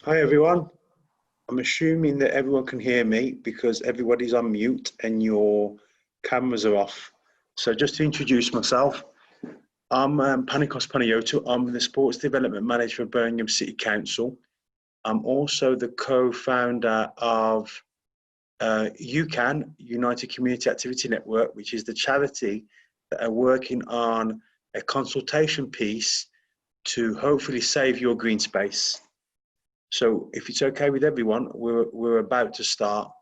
Hi everyone. I'm assuming that everyone can hear me because everybody's on mute and your cameras are off. So just to introduce myself, I'm Panikos Panayotou. I'm the Sports Development Manager for Birmingham City Council. I'm also the co-founder of UCAN, United Community Activity Network, which is the charity that are working on a consultation piece to hopefully save your green space. So if it's okay with everyone, we're about to start.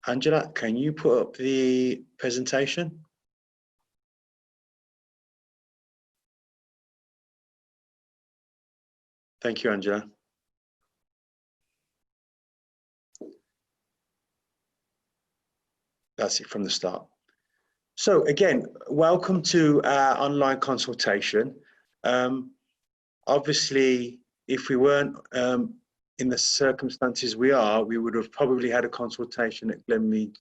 Angela, can you put up the presentation? Thank you, Angela. That's it from the start. So again, welcome to our online consultation. Obviously, if we weren't in the circumstances we are, we would have probably had a consultation at Glenmead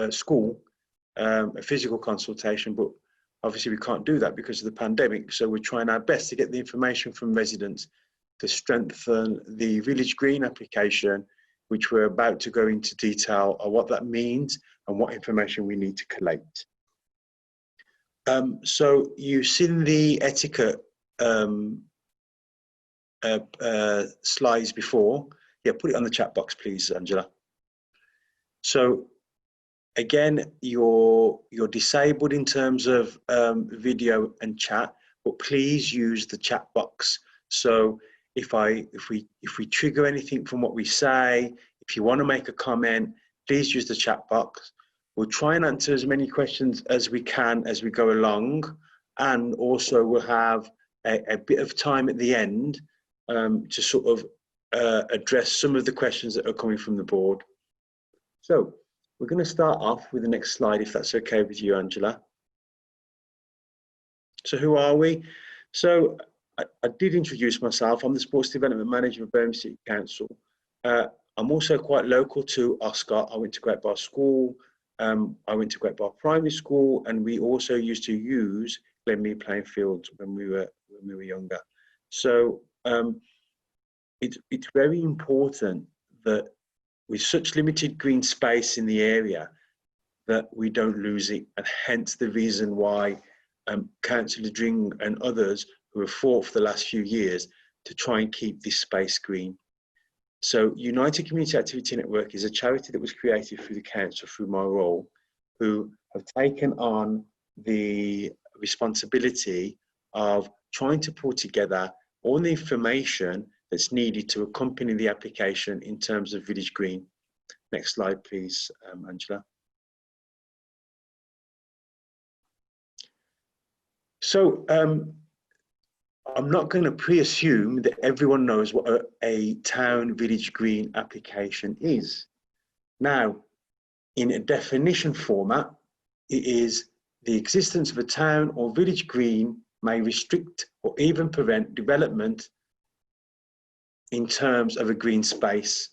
school, a physical consultation, but obviously we can't do that because of the pandemic. So we're trying our best to get the information from residents to strengthen the Village Green application, which we're about to go into detail on what that means and what information we need to collect. So you've seen the etiquette slides before. Yeah, put it on the chat box, please, Angela. So again, you're disabled in terms of video and chat, but please use the chat box. So if we trigger anything from what we say, if you want to make a comment, please use the chat box. We'll try and answer as many questions as we can as we go along, and also we'll have a bit of time at the end to sort of address some of the questions that are coming from the board. So we're going to start off with the next slide, if that's okay with you, Angela. So who are we? So I did introduce myself. I'm the Sports Development Manager of Birmingham City Council. I'm also quite local to Oscott. I went to Great Bar School. I went to Great Bar Primary School, and we also used to use Glenmead playing fields when we were younger. So it's very important that with such limited green space in the area that we don't lose it, and hence the reason why Councillor Dring and others who have fought for the last few years to try and keep this space green. So United Community Activity Network is a charity that was created through the council, through my role, who have taken on the responsibility of trying to pull together all the information that's needed to accompany the application in terms of Village Green. Next slide, please, Angela. So I'm not going to pre-assume that everyone knows what a town village green application is. Now, in a definition format, it is the existence of a town or village green may restrict or even prevent development in terms of a green space.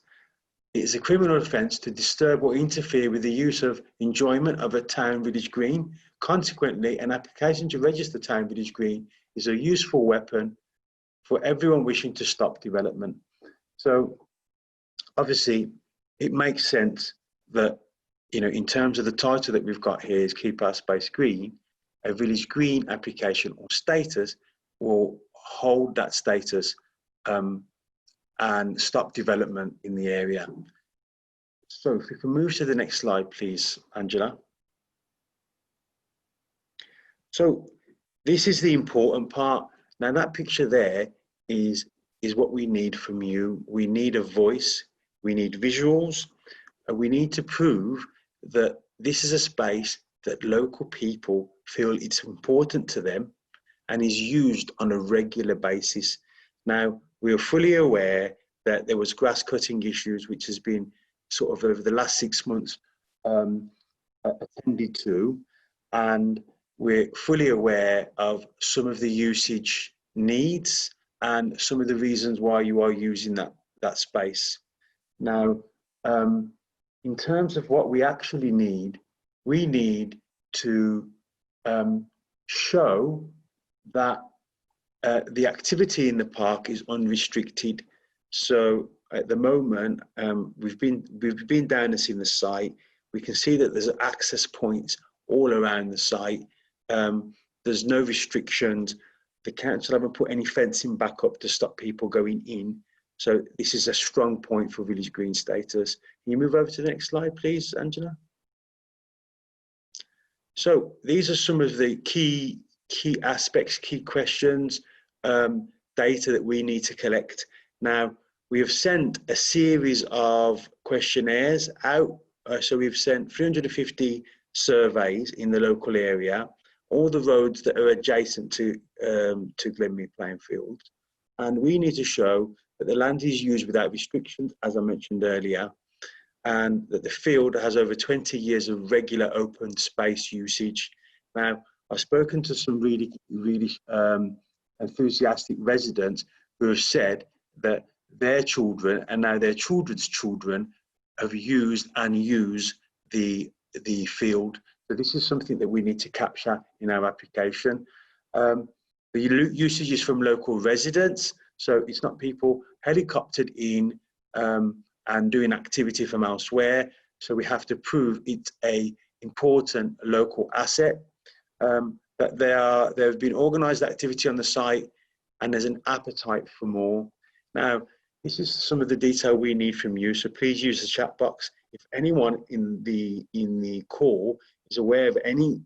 It is a criminal offence to disturb or interfere with the use of enjoyment of a town village green. Consequently, an application to register town village green is a useful weapon for everyone wishing to stop development. So obviously it makes sense that, you know, in terms of the title that we've got here is Keep Our Space Green, a village green application or status will hold that status and stop development in the area. So if we can move to the next slide, please, Angela. So this is the important part. Now that picture there is what we need from you. We need a voice, we need visuals, and we need to prove that this is a space that local people feel it's important to them and is used on a regular basis. Now, we are fully aware that there was grass cutting issues, which has been sort of over the last 6 months attended to, and we're fully aware of some of the usage needs and some of the reasons why you are using that space. Now, in terms of what we actually need, we need to show that the activity in the park is unrestricted. So at the moment, we've been down and seen the site. We can see that there's access points all around the site. There's no restrictions. The council haven't put any fencing back up to stop people going in. So this is a strong point for village green status. Can you move over to the next slide, please, Angela? So these are some of the key aspects, key questions, data that we need to collect. Now, we have sent a series of questionnaires out. So we've sent 350 surveys in the local area, all the roads that are adjacent to Glenmead playing field. And we need to show that the land is used without restrictions, as I mentioned earlier, and that the field has over 20 years of regular open space usage. Now, I've spoken to some really enthusiastic residents who have said that their children and now their children's children have used and use the field. So this is something that we need to capture in our application. The usage is from local residents, so it's not people helicoptered in and doing activity from elsewhere. So we have to prove it's a important local asset, that there have been organised activity on the site and there's an appetite for more. Now, this is some of the detail we need from you, so please use the chat box. If anyone in the call is aware of any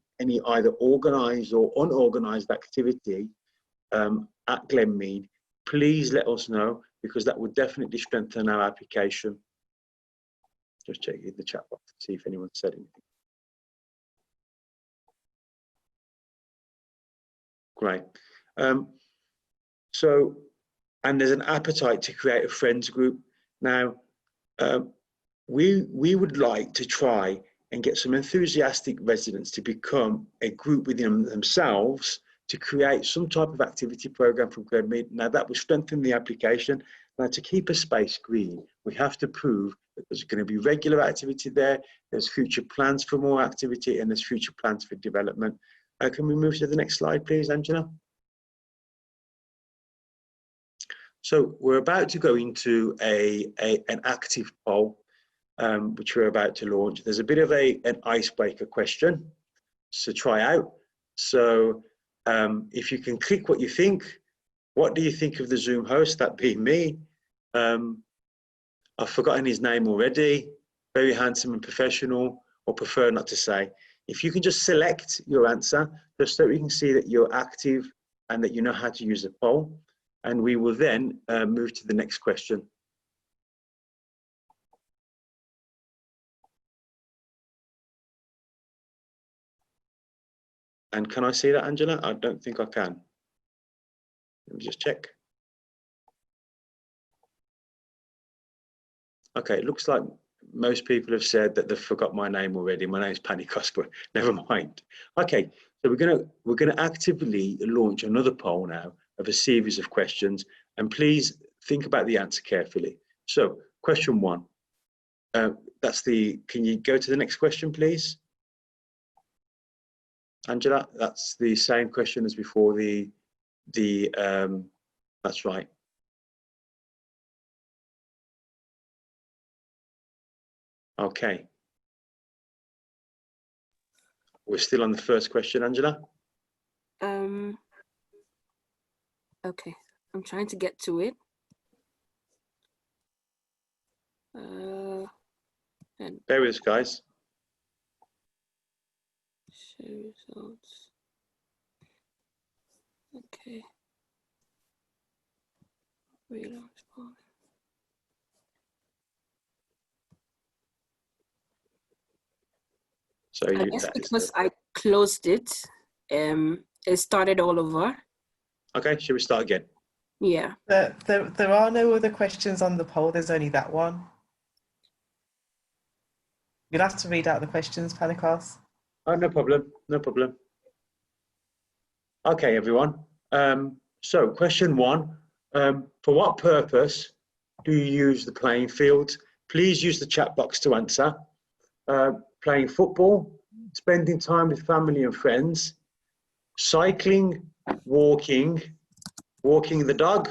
either organised or unorganised activity at Glenmead, please let us know, because that would definitely strengthen our application. Just check the chat box to see if anyone said anything. Great. And there's an appetite to create a friends group. Now, we would like to try and get some enthusiastic residents to become a group within themselves to create some type of activity program from Glenmead. Now, that will strengthen the application. Now, to keep a space green, we have to prove that there's going to be regular activity there, there's future plans for more activity, and there's future plans for development. Can we move to the next slide, please, Angela? So we're about to go into an active poll, which we're about to launch. There's a bit of an icebreaker question to try out. So if you can click what you think, what do you think of the Zoom host? That being me. I've forgotten his name already. Very handsome and professional, or prefer not to say. If you can just select your answer, just so we can see that you're active and that you know how to use the poll. And we will then move to the next question. And can I see that, Angela? I don't think I can. Let me just check. Okay, it looks like most people have said that they've forgot my name already. My name is Panicos, but never mind. Okay, so we're gonna actively launch another poll now of a series of questions, and please think about the answer carefully. So, question one. Can you go to the next question, please? Angela, that's the same question as before. That's right. Okay. We're still on the first question, Angela. Okay, I'm trying to get to it. And bear with us, guys. Share results. Okay. Relaunch poll. So I guess because I closed it, it started all over. Okay, should we start again? Yeah. There are no other questions on the poll. There's only that one. You'll have to read out the questions, Panicos. Oh, no problem. No problem. Okay, everyone. So question one, for what purpose do you use the playing field? Please use the chat box to answer. Playing football, spending time with family and friends, cycling, walking, walking the dog,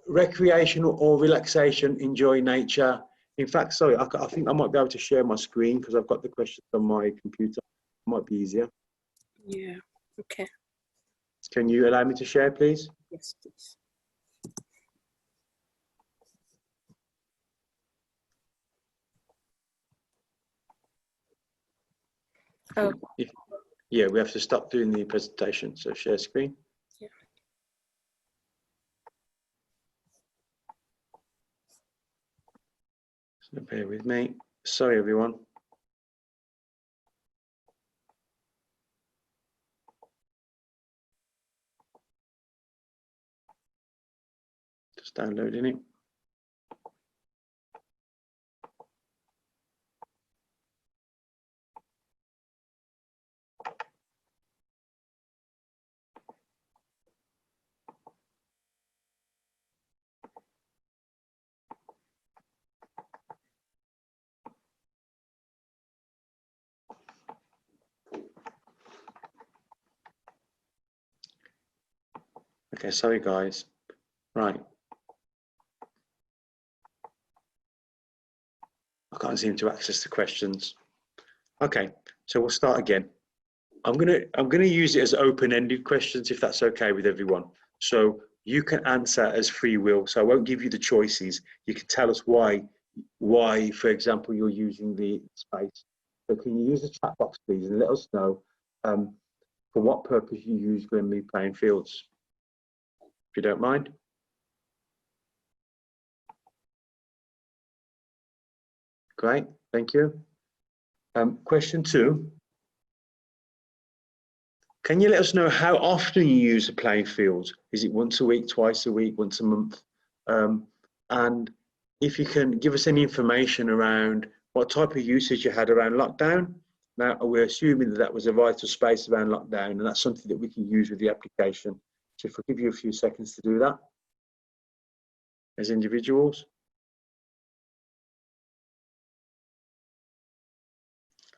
recreational or relaxation, enjoy nature. In fact, sorry, I think I might be able to share my screen because I've got the questions on my computer. It might be easier. Yeah, okay. Can you allow me to share, please? Yes, please. Oh. Yeah, we have to stop doing the presentation. So share screen. Yeah. So bear with me. Sorry, everyone. Just downloading it. Okay, sorry guys. Right. I can't seem to access the questions. Okay, so we'll start again. I'm gonna use it as open-ended questions if that's okay with everyone. So you can answer as free will. So I won't give you the choices. You can tell us why, for example, you're using the space. So can you use the chat box, please, and let us know for what purpose you use Glenmead playing fields, if you don't mind. Great, thank you. Question 2. Can you let us know how often you use the playing fields? Is it once a week, twice a week, once a month? And if you can give us any information around what type of usage you had around lockdown. Now, we're assuming that that was a vital space around lockdown, and that's something that we can use with the application. So if I give you a few seconds to do that as individuals.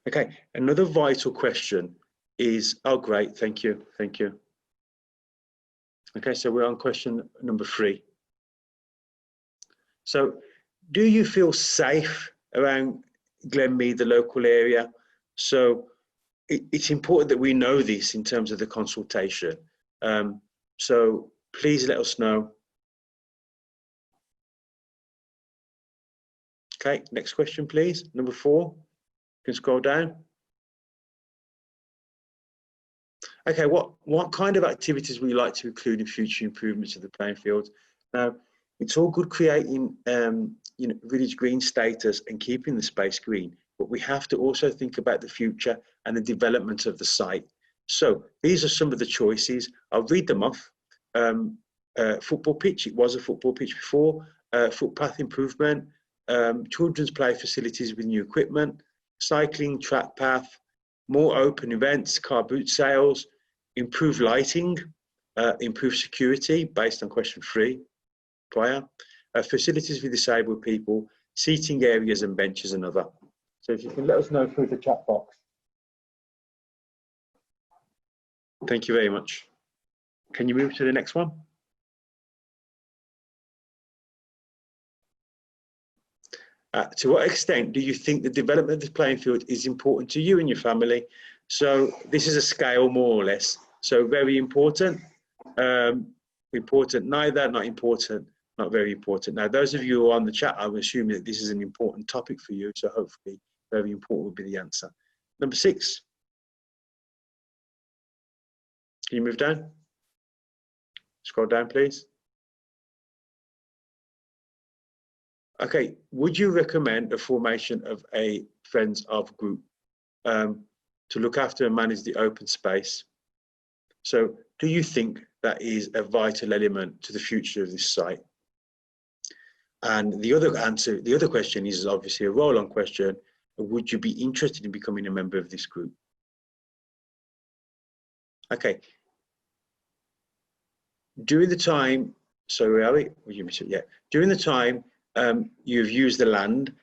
Okay, another vital question is, oh great, thank you. Okay, so we're on question number 3. So do you feel safe around Glenmead, the local area? So it's important that we know this in terms of the consultation. So please let us know. Okay, next question, please. Number 4, you can scroll down. Okay, what kind of activities would you like to include in future improvements of the playing field? Now, it's all good creating village green status and keeping the space green, but we have to also think about the future and the development of the site. So these are some of the choices. I'll read them off. Football pitch, it was a football pitch before. Footpath improvement, children's play facilities with new equipment, cycling track path, more open events, car boot sales, improved lighting, improved security based on question 3 prior, facilities for disabled people, seating areas and benches and other. So if you can let us know through the chat box. Thank you very much. Can you move to the next one? To what extent do you think the development of the playing field is important to you and your family? So this is a scale more or less. So very important, important neither, not important, not very important. Now, those of you who are on the chat, I'm assuming that this is an important topic for you. So hopefully very important will be the answer. Number 6. Can you move down? Scroll down, please. Okay, would you recommend the formation of a Friends of group to look after and manage the open space? So do you think that is a vital element to the future of this site? And the other question is obviously a roll-on question. Would you be interested in becoming a member of this group? Okay. During the time, so where are we? Yeah. During the time you've used the land,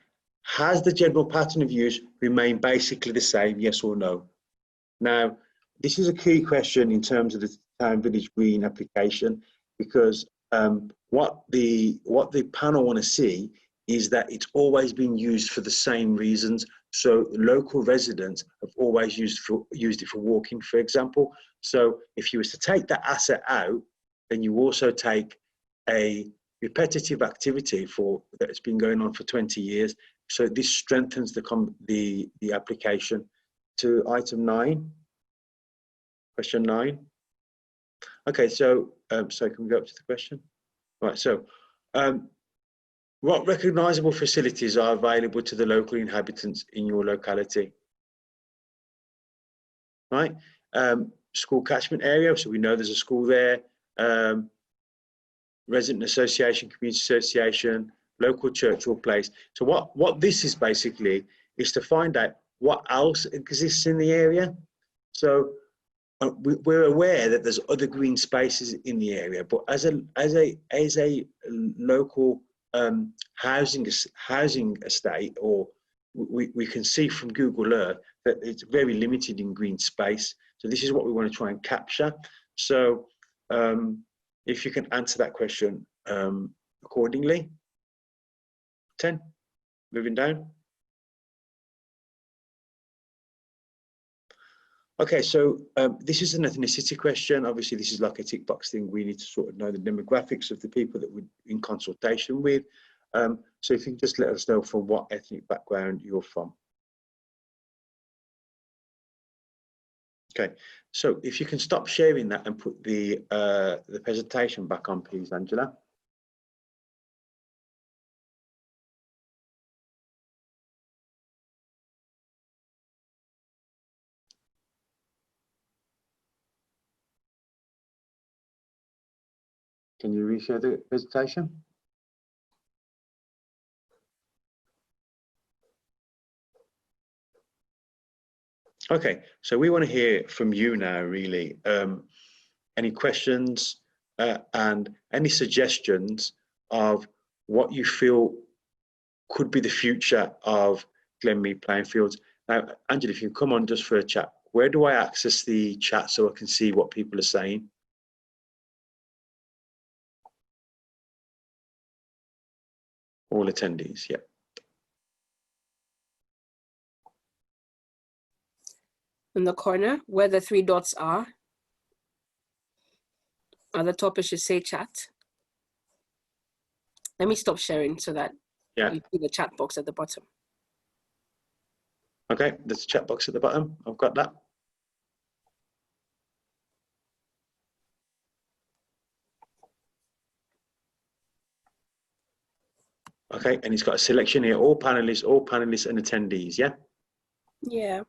has the general pattern of use remained basically the same, yes or no? Now, this is a key question in terms of the town village green application, because what the panel want to see is that it's always been used for the same reasons. So local residents have always used it for walking, for example. So if you was to take that asset out, then you also take a repetitive activity that's been going on for 20 years. So this strengthens the application. To item 9, question 9. Okay, so so can we go up to the question? Right, so what recognisable facilities are available to the local inhabitants in your locality? Right, school catchment area, so we know there's a school there. Resident association, community association, local church or place. So what this is basically is to find out what else exists in the area. So we're aware that there's other green spaces in the area, but as a local housing estate, or we can see from Google Earth that it's very limited in green space. So this is what we want to try and capture. So if you can answer that question accordingly. 10, moving down. Okay, so this is an ethnicity question. Obviously, this is like a tick box thing. We need to sort of know the demographics of the people that we're in consultation with. So if you can just let us know from what ethnic background you're from. Okay, so if you can stop sharing that and put the presentation back on, please, Angela. Can you reshare the presentation? Okay, so we want to hear from you now, really. Any questions and any suggestions of what you feel could be the future of Glenmead playing fields. Now, Angela, if you can come on just for a chat, where do I access the chat so I can see what people are saying? All attendees, yeah. In the corner where the 3 dots are, at the top it should say chat. Let me stop sharing so that you see the chat box at the bottom. Okay, there's a chat box at the bottom. I've got that. Okay, and it's got a selection here, all panelists and attendees, yeah? Yeah.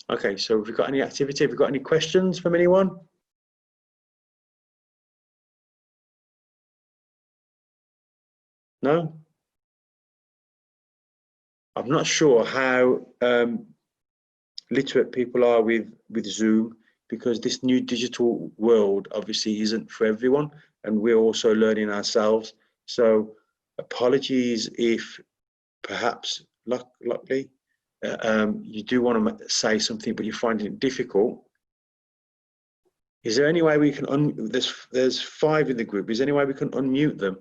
Okay, so have we got any activity? Have we got any questions from anyone? No? I'm not sure how literate people are with Zoom, because this new digital world obviously isn't for everyone, and we're also learning ourselves. So apologies if perhaps luckily you do want to say something but you're finding it difficult. Is there any way we can there's 5 in the group, is there any way we can unmute them?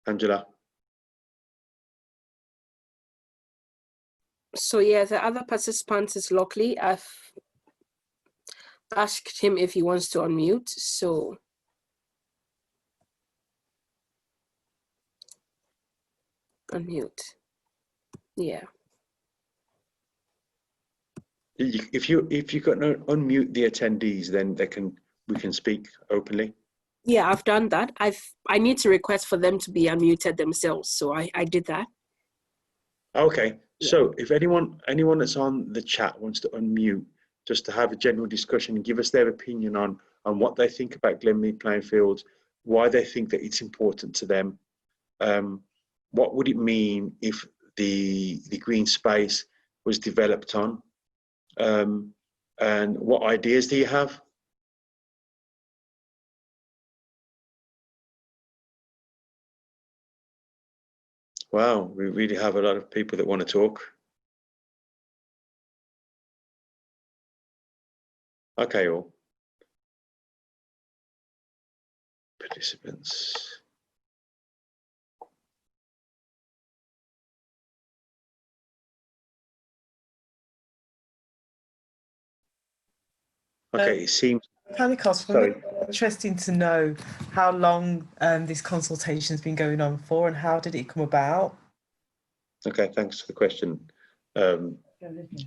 Angela? So yeah, the other participant is Lockley. I've asked him if he wants to unmute, so unmute. Yeah. If you can unmute the attendees, then we can speak openly. Yeah, I've done that. I need to request for them to be unmuted themselves, so I did that. Okay, so if anyone that's on the chat wants to unmute, just to have a general discussion and give us their opinion on what they think about Glenmead playing fields, why they think that it's important to them, what would it mean if the green space was developed on, and what ideas do you have? Wow, we really have a lot of people that want to talk. Okay, all participants. Okay, it seems. Panicos, Sorry. interesting to know how long this consultation's been going on for, and how did it come about? Okay, thanks for the question.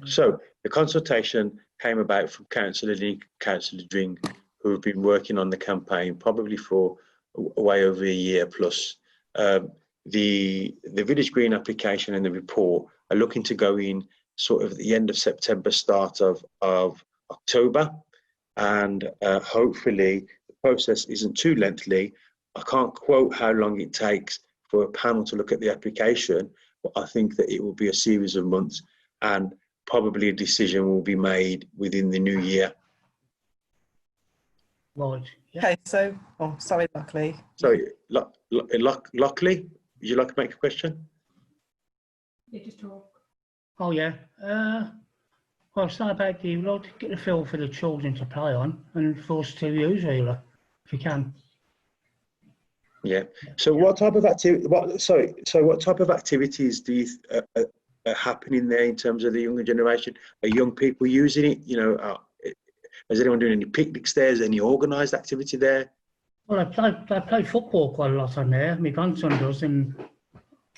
So the consultation came about from Councillor Lee, Councillor Dring, who have been working on the campaign probably for way over a year plus. The Village Green application and the report are looking to go in sort of at the end of September, start of October, and hopefully the process isn't too lengthy. I can't quote how long it takes for a panel to look at the application, but I think that it will be a series of months, and probably a decision will be made within the new year. Right. Yeah. Okay, so, oh, sorry, Lockley. Sorry, Lockley, would you like to make a question? Yeah, just talk. Oh yeah. Well, it's not about the lot. Get a feel for the children to play on, and for us to use really, if you can. Yeah. So what type of activity? What type of activities do you are happening there in terms of the younger generation? Are young people using it? You know, is anyone doing any picnics there? Is there any organised activity there? Well, I play football quite a lot on there. My grandson does, and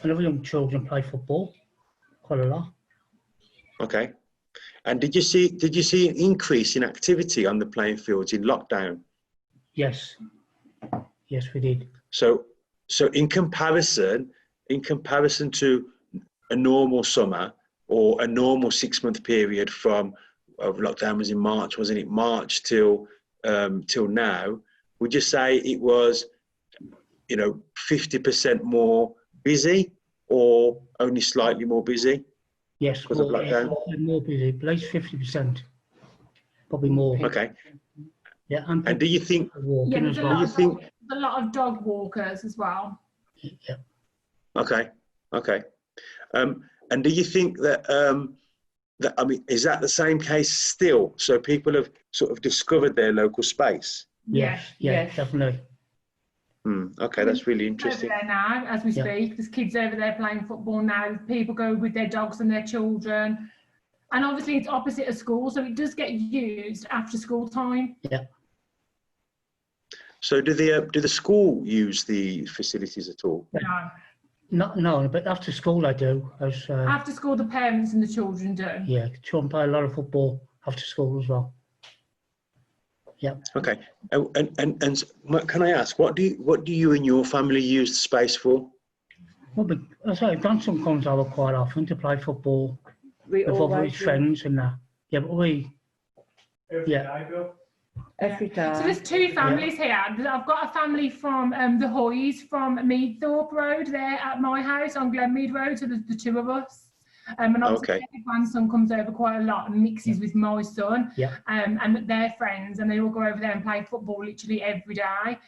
other young children play football quite a lot. Okay. And did you see an increase in activity on the playing fields in lockdown? Yes. Yes, we did. So in comparison to a normal summer or a normal 6-month period from lockdown was in March, wasn't it? March till now, would you say it was, 50% more busy or only slightly more busy? Yes, Because of lockdown? more busy, at least 50%, probably more. Okay. Yeah, And do you think? Yeah, walking as well. a lot of dog walkers as well. Yeah. Okay. And do you think that is that the same case still? So people have sort of discovered their local space. Yes, yeah, Yes. definitely. Okay, that's really Over interesting. there now, as we speak, there's kids over there playing football now. People go with their dogs and their children, and obviously it's opposite of school, so it does get used after school time. Yeah. So do the school use the facilities at all? No, But after school I do. after school the parents and the children do. Yeah, children play a lot of football after school as well. Yeah. Okay. And can I ask, what do you and your family use the space for? Well, but as I say, grandson comes over quite often to play football with all other his friends and that. Yeah, but we. Every day. So there's two families here. I've got a family from the Hoys from Meadthorpe Road there at my house on Glenmead Road. So there's the two of us. And obviously my grandson comes over quite a lot and mixes with my son. Yeah. And they're friends, and they all go over there and play football literally every day.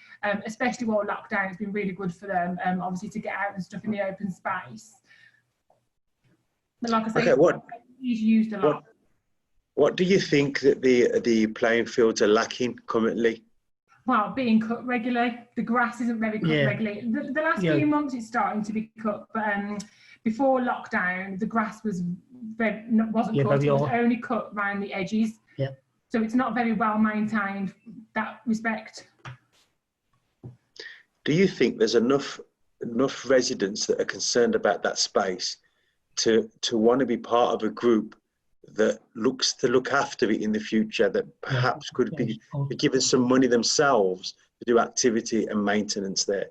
Especially while lockdown has been really good for them. Obviously to get out and stuff in the open space. But like I say, he's used a lot. What do you think that the playing fields are lacking currently? Well, being cut regularly. The grass isn't very cut regularly. The last few months it's starting to be cut, but before lockdown, the grass wasn't cut. It was only cut around the edges. Yeah. So it's not very well maintained in that respect. Do you think there's enough residents that are concerned about that space to want to be part of a group that looks to look after it in the future, that perhaps could be given some money themselves to do activity and maintenance there?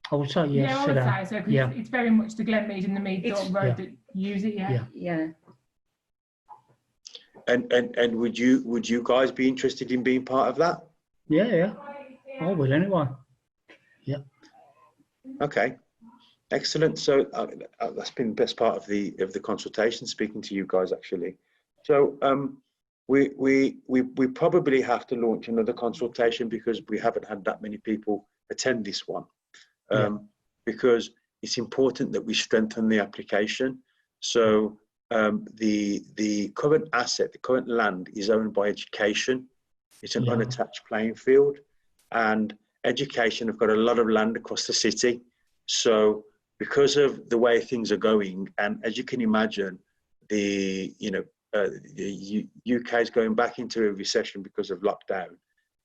I would say yes. Yeah, I would say so, because it's very much the Glenmead and the Meadthorpe Road that use it. Yeah. And would you guys be interested in being part of that? Yeah. I would anyway. Yeah. Okay. Excellent. So that's been the best part of the consultation, speaking to you guys actually. So we probably have to launch another consultation because we haven't had that many people attend this one. Because it's important that we strengthen the application. So the current asset, the current land is owned by education. It's an Yeah. unattached playing field, and education have got a lot of land across the city. So because of the way things are going, and as you can imagine, the UK is going back into a recession because of lockdown.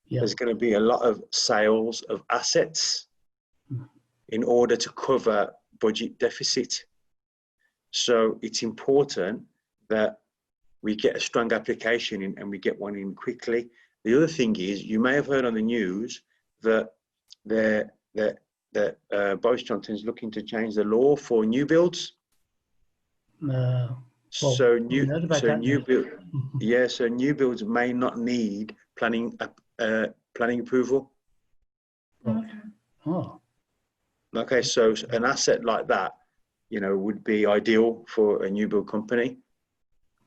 Yeah. There's going to be a lot of sales of assets in order to cover budget deficit. So it's important that we get a strong application in and we get one in quickly. The other thing is, you may have heard on the news that Boris Johnson is looking to change the law for new builds. So new builds may not need planning approval. Oh, Okay, so an asset like that, would be ideal for a new build company.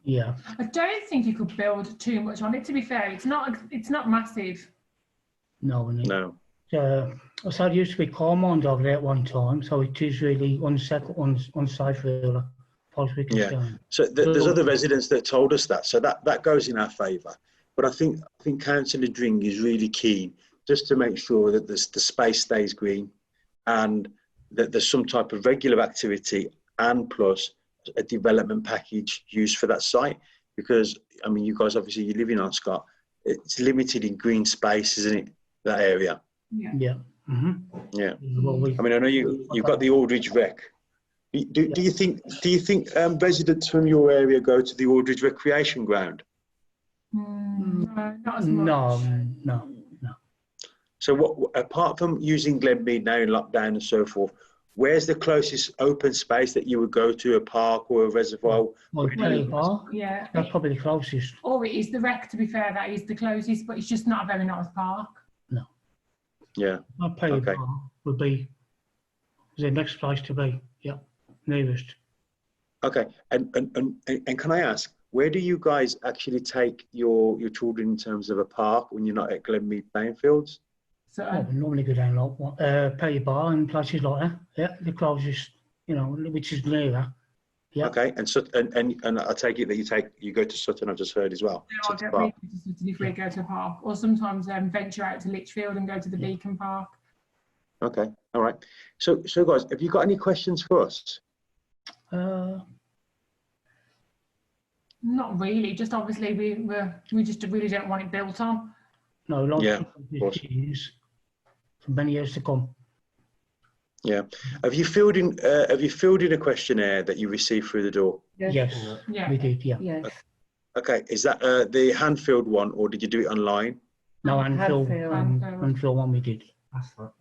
yeah. I don't think you could build too much on it. To be fair, it's not massive. No. No. I said it used to be coal mines over there at one time, so it is really unsafe, really, as far as we can Yeah. So there's other residents that told us that, so that goes in our favour. But I think Councillor Dring is really keen just to make sure that the space stays green, and that there's some type of regular activity, and plus a development package used for that site. Because I mean, you guys obviously, you're living on Scott. It's limited in green space, isn't it? That area. Yeah. Yeah. Mm-hmm. Yeah. Well, I mean, I know you've got the Aldridge Rec. Do you think residents from your area go to the Aldridge Recreation Ground? No, not as much. No. So what, apart from using Glenmead now in lockdown and so forth, where's the closest open space that you would go to, a park or a reservoir? Well, Pelly Bar, Yeah. that's probably the closest. Or it is the Rec, to be fair, that is the closest, but it's just not a very nice park. No. Yeah. Pelly Okay. Bar would be the next place to be. Yeah, nearest. Okay. And can I ask, where do you guys actually take your children in terms of a park when you're not at Glenmead playing fields? So We normally go down like Pelly Bar and places like that. Yeah, the closest, which is nearer. Yeah. Okay. And I take it that you go to Sutton. I've just heard as well. I'll get really interested if we go to a park, or sometimes venture out to Lichfield and go to the Beacon Park. Okay. All right. So guys, have you got any questions for us? Not really. Just obviously we just really don't want it built on. No, like Yeah, of course. for many years to come. Yeah. Have you filled in a questionnaire that you received through the door? Yes, Yeah. we did. Yeah. Yes. Okay. Is that the hand-filled one, or did you do it online? No, until Handfill. one we did. That's right.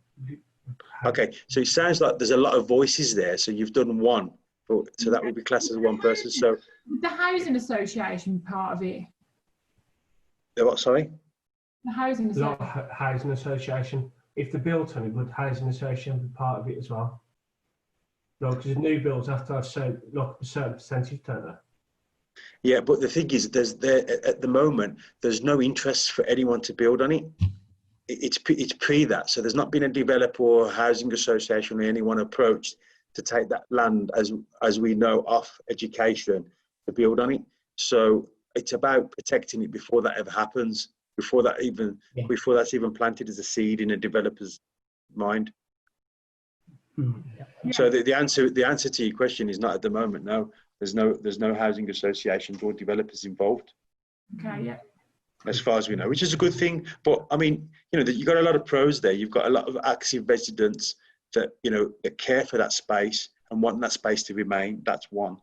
Okay. So it sounds like there's a lot of voices there. So you've done one, so that would be classed as one person. So The housing association part of it. what? Sorry. The housing Like association. housing association. If they're built on it, would housing association be part of it as well? No, because new builds have to have a certain percentage, don't they? Yeah, but the thing is, at the moment there's no interest for anyone to build on it. It's pre that, so there's not been a developer or housing association or anyone approached to take that land as we know off education to build on it. So it's about protecting it before that ever happens, before that's even planted as a seed in a developer's mind. Yeah. So the answer to your question is not at the moment. No, there's no housing associations or developers involved, Okay, yeah. as far as we know, which is a good thing. But I mean, you've got a lot of pros there. You've got a lot of active residents that that care for that space and want that space to remain. That's one.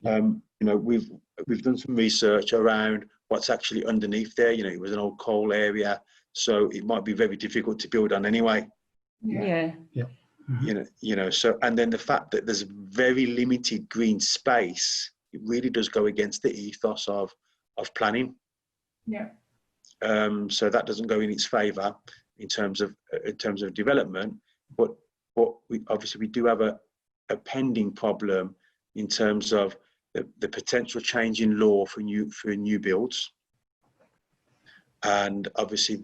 We've done some research around what's actually underneath there. It was an old coal area, so it might be very difficult to build on anyway. Yeah. So, and then the fact that there's very limited green space, it really does go against the ethos of planning. Yeah. So that doesn't go in its favour in terms of development. But we do have a pending problem in terms of the potential change in law for new builds, and obviously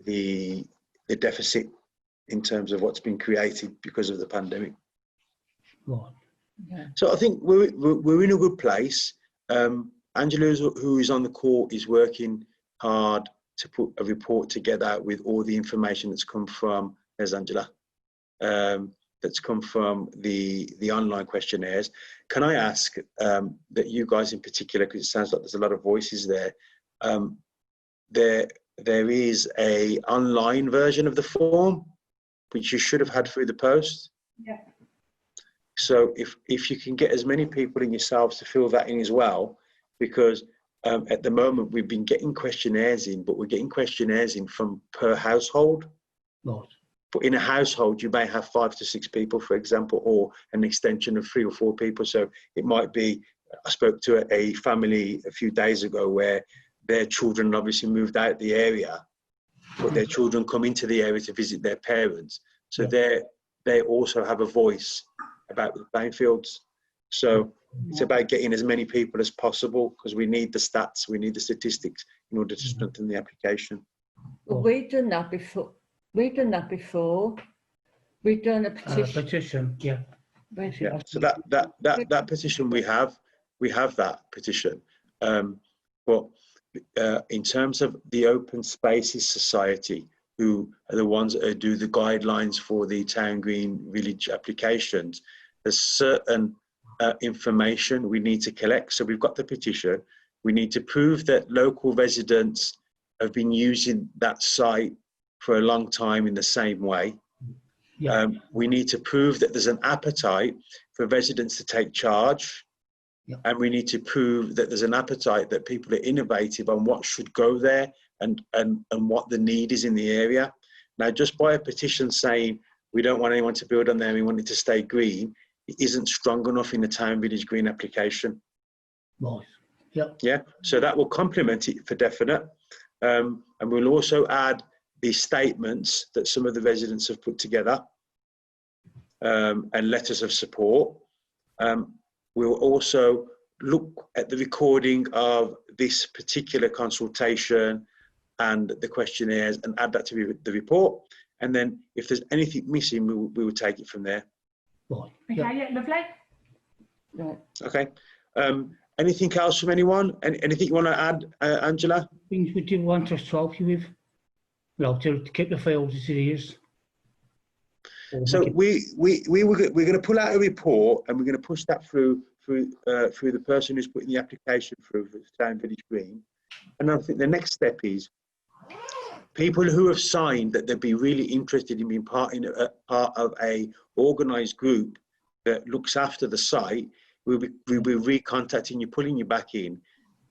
the deficit in terms of what's been created because of the pandemic. Right. Yeah. So I think we're in a good place. Angela, who is on the call, is working hard to put a report together with all the information that's come from, there's Angela, that's come from the online questionnaires. Can I ask that you guys in particular, because it sounds like there's a lot of voices there, there is a online version of the form which you should have had through the post. Yeah. So if you can get as many people in yourselves to fill that in as well, because at the moment we've been getting questionnaires in, but we're getting questionnaires in from per household. Right. But in a household, you may have 5 to 6 people, for example, or an extension of 3 or 4 people. So it might be, I spoke to a family a few days ago where their children obviously moved out the area, but their children come into the area to visit their parents. So they also have a voice about the playing fields. So it's about getting as many people as possible, because we need the stats, we need the statistics in order to strengthen the application. Well, we've done that before. We've done a petition. Petition, yeah. Yeah. So that petition we have that petition. But in terms of the Open Spaces Society, who are the ones that do the guidelines for the Town Green Village applications, there's certain information we need to collect. So we've got the petition. We need to prove that local residents have been using that site for a long time in the same way. Yeah. We need to prove that there's an appetite for residents to take charge. Yeah. And we need to prove that there's an appetite that people are innovative on what should go there and what the need is in the area. Now, just by a petition saying we don't want anyone to build on there, we want it to stay green, it isn't strong enough in the Town Village Green application. Right. Yep. Yeah, so that will complement it for definite. And we'll also add the statements that some of the residents have put together and letters of support. We'll also look at the recording of this particular consultation and the questionnaires and add that to the report. And then if there's anything missing, we will take it from there. Right. Okay, Yep. yeah, lovely. Right. Okay. Anything else from anyone? Anything you want to add, Angela? Things we do want us to help you with, to keep the fields as it is. So we're going to pull out a report and we're going to push that through the person who's putting the application through for Town Village Green. And I think the next step is people who have signed that they'd be really interested in being part of a organised group that looks after the site. We'll be recontacting you, pulling you back in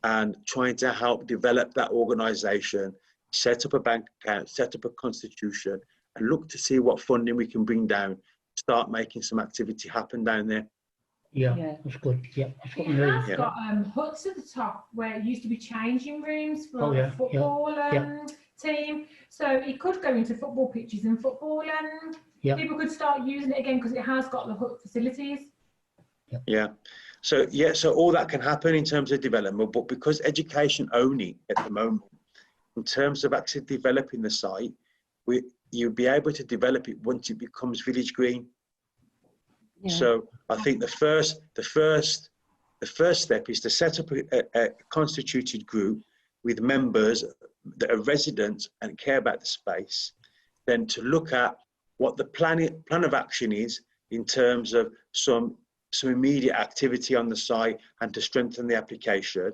and trying to help develop that organisation, set up a bank account, set up a constitution, and look to see what funding we can bring down, start making some activity happen down there. Yeah, Yeah. that's good. Yeah, that's what we It need. has Yeah. got huts at the top where it used to be changing rooms for Oh, yeah, a football yeah. team. So it could go into football pitches and football. Yeah. People could start using it again because it has got the hut facilities. Yeah. So all that can happen in terms of development, but because education only at the moment, in terms of actually developing the site, you'll be able to develop it once it becomes village green. Yeah. So I think the first step is to set up a constituted group with members that are residents and care about the space, then to look at what the plan of action is in terms of some immediate activity on the site and to strengthen the application,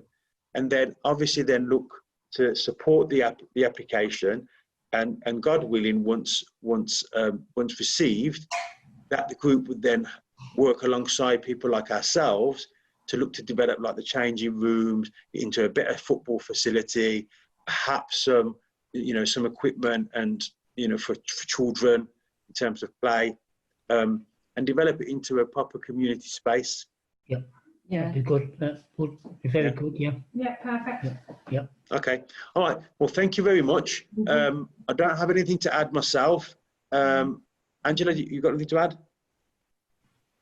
and then obviously then look to support the application, and God willing, once received, that the group would then work alongside people like ourselves to look to develop like the changing rooms into a better football facility, perhaps some equipment and for children in terms of play, and develop it into a proper community space. Yeah. That'd be good. That would be very good. Yeah. Yeah, perfect. Yeah. Okay. All right. Well, thank you very much. I don't have anything to add myself. Angela, you got anything to add?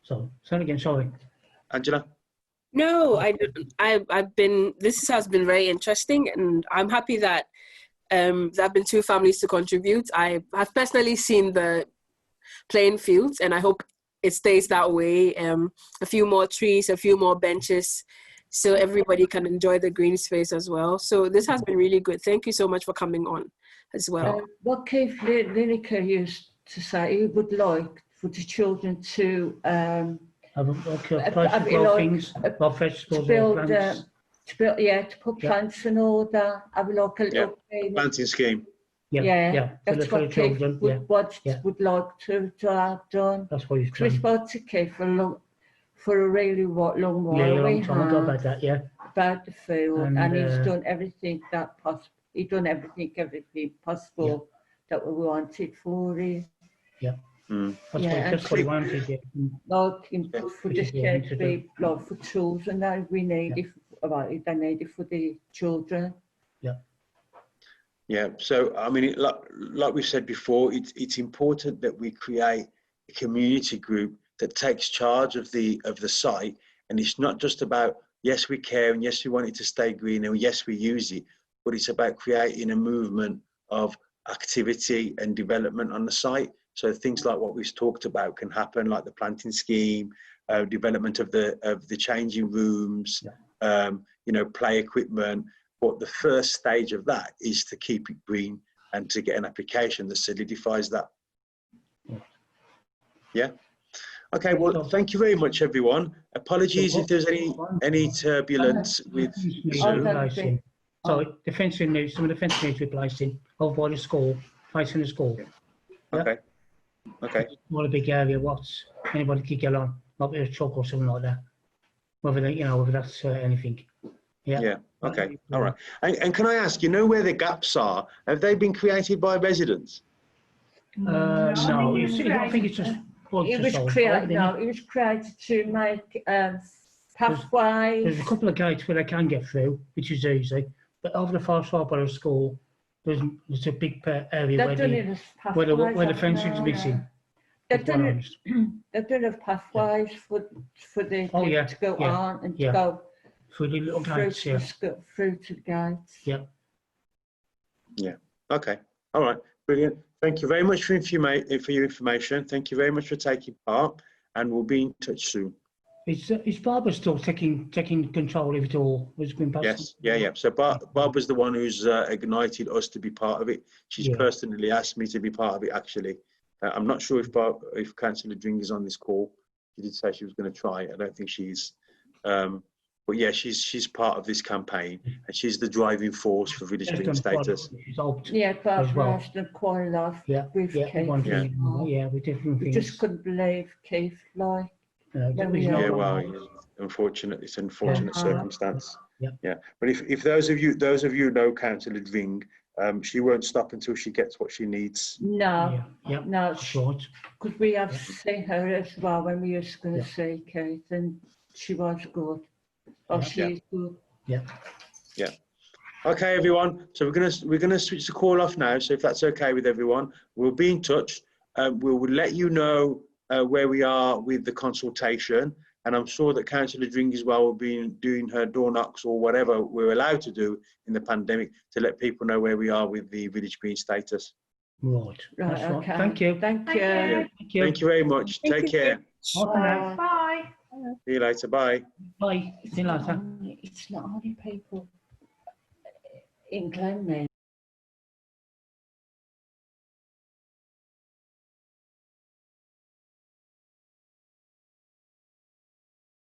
So, say it again. Sorry. Angela? No, this has been very interesting, and I'm happy that there have been 2 families to contribute. I have personally seen the playing fields, and I hope it stays that way. A few more trees, a few more benches so everybody can enjoy the green space as well. So this has been really good. Thank you so much for coming on as well. What Keith Lineker used to say, he would like for the children to Have have prices it of like things, of vegetables, to or build, plants. to put Yeah. plants in order, have like a Yeah. little Planting scheme. yeah, for that's the what Keith children. would like to have done. That's what he's Because we done. spoke to Keith for a really long while. Yeah, a we long time ago had about that, yeah. about the field, And, and he's done everything that possible. He's done everything possible that we wanted for it. Mm. That's what he wanted, yeah. Like for Which the is what we need shed, to do. like for children, that we need it. They need it for the children. Yeah, so I mean, like we said before, it's important that we create a community group that takes charge of the site, and it's not just about yes we care and yes we want it to stay green and yes we use it, but it's about creating a movement of activity and development on the site. So things like what we've talked about can happen, like the planting scheme, development of the changing rooms, play equipment. But the first stage of that is to keep it green and to get an application that solidifies that. Yeah. Okay. Well, thank you very much, everyone. Apologies if there's any turbulence with Zoom. So the fencing needs, some of the fencing needs replacing over by the school, facing the school. Okay. Okay. Not a big area. What's anybody could get on, not with a truck or something like that. Whether they, whether that's anything. Yeah. Okay. All right. And can I ask, where the gaps are? Have they been created by residents? No, I think it's just. It was created to make pathways. There's a couple of gates where they can get through, which is easy. But over the far side by the school, there's a big area where the fencing is missing. They've done have pathways for the kids to go on and to go through the little gates, through to the gates. Yeah. Okay. All right. Brilliant. Thank you very much for your information. Thank you very much for taking part, and we'll be in touch soon. Is Barbara still taking control of it all? Yes. Yeah. So Barbara's the one who's ignited us to be part of it. She's personally asked me to be part of it. Actually, I'm not sure if Councillor Dring is on this call. She did say she was going to try. I don't think she's. But yeah, she's part of this campaign, and she's the driving force for village green status. Yeah, Barbara's done quite a lot with Keith. With different things. We just couldn't believe Keith, like. Unfortunate. It's an unfortunate circumstance. Yeah. But if those of you know Councillor Dring, she won't stop until she gets what she needs. No, short. Because we have seen her as well when we used to see Keith, and she was good. She's good. Yeah. Okay, everyone. So we're gonna switch the call off now. So if that's okay with everyone, we'll be in touch. We will let you know where we are with the consultation, and I'm sure that Councillor Dring as well will be doing her door knocks or whatever we're allowed to do in the pandemic to let people know where we are with the village green status. Right. Okay. Thank you. Thank you. Thank you very much. Take care. Bye. See you later. Bye. Bye. See you later. It's not only people in Glenmead.